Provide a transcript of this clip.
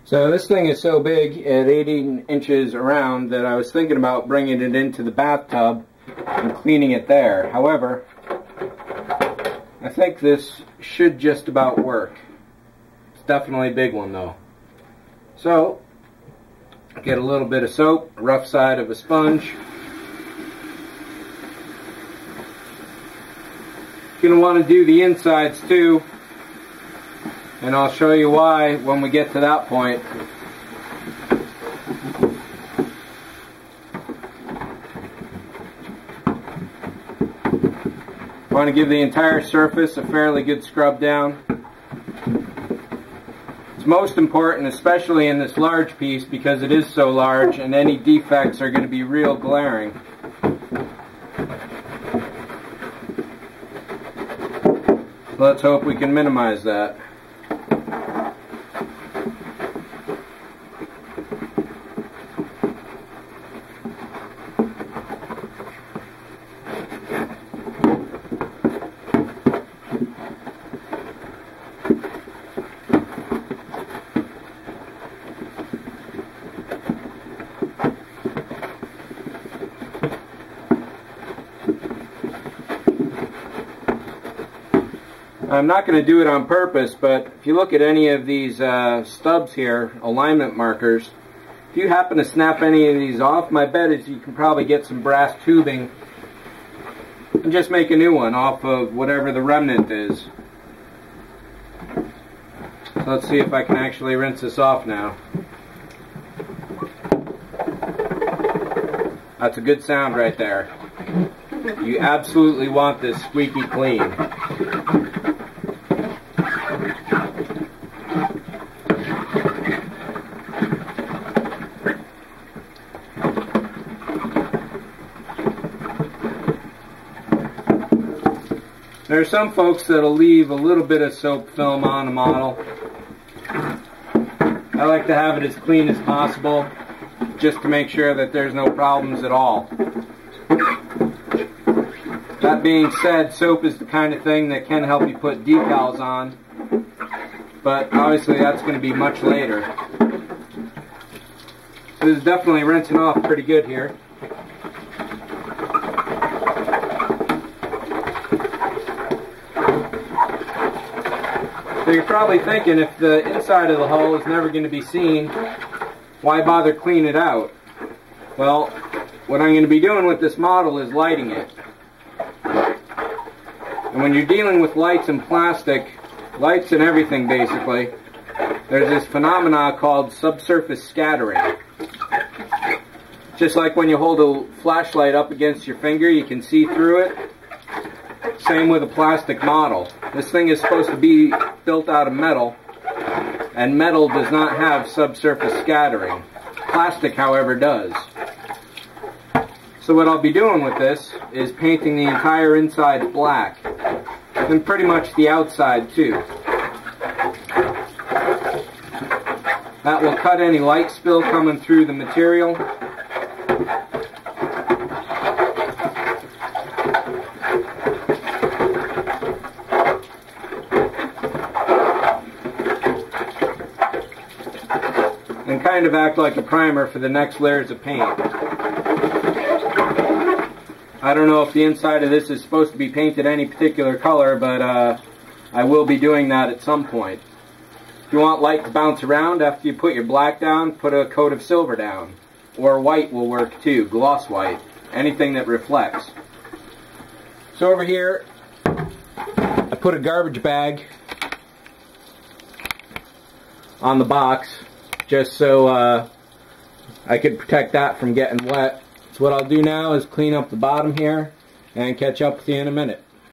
So this thing is so big at 18 inches around that I was thinking about bringing it into the bathtub and cleaning it there. However, I think this should just about work. It's definitely a big one though. So, get a little bit of soap, rough side of a sponge. You're going to want to do the insides too, and I'll show you why when we get to that point. I want to give the entire surface a fairly good scrub down. It's most important, especially in this large piece, because it is so large and any defects are going to be real glaring. Let's hope we can minimize that. I'm not going to do it on purpose, but if you look at any of these stubs here, alignment markers, if you happen to snap any of these off, my bet is you can probably get some brass tubing and just make a new one off of whatever the remnant is. So let's see if I can actually rinse this off now. That's a good sound right there. You absolutely want this squeaky clean. There are some folks that'll leave a little bit of soap film on a model. I like to have it as clean as possible, just to make sure that there's no problems at all. That being said, soap is the kind of thing that can help you put decals on, but obviously that's going to be much later. So this is definitely rinsing off pretty good here. So you're probably thinking, if the inside of the hull is never going to be seen, why bother cleaning it out? Well, what I'm going to be doing with this model is lighting it. And when you're dealing with lights and plastic, lights and everything basically, there's this phenomena called subsurface scattering. Just like when you hold a flashlight up against your finger, you can see through it. Same with a plastic model. This thing is supposed to be built out of metal, and metal does not have subsurface scattering. Plastic, however, does. So what I'll be doing with this is painting the entire inside black, and pretty much the outside too. That will cut any light spill coming through the material. And kind of act like a primer for the next layers of paint. I don't know if the inside of this is supposed to be painted any particular color, but I will be doing that at some point. If you want light to bounce around after you put your black down, put a coat of silver down. Or white will work too, gloss white. Anything that reflects. So over here, I put a garbage bag on the box, just so I could protect that from getting wet. So what I'll do now is clean up the bottom here and catch up with you in a minute.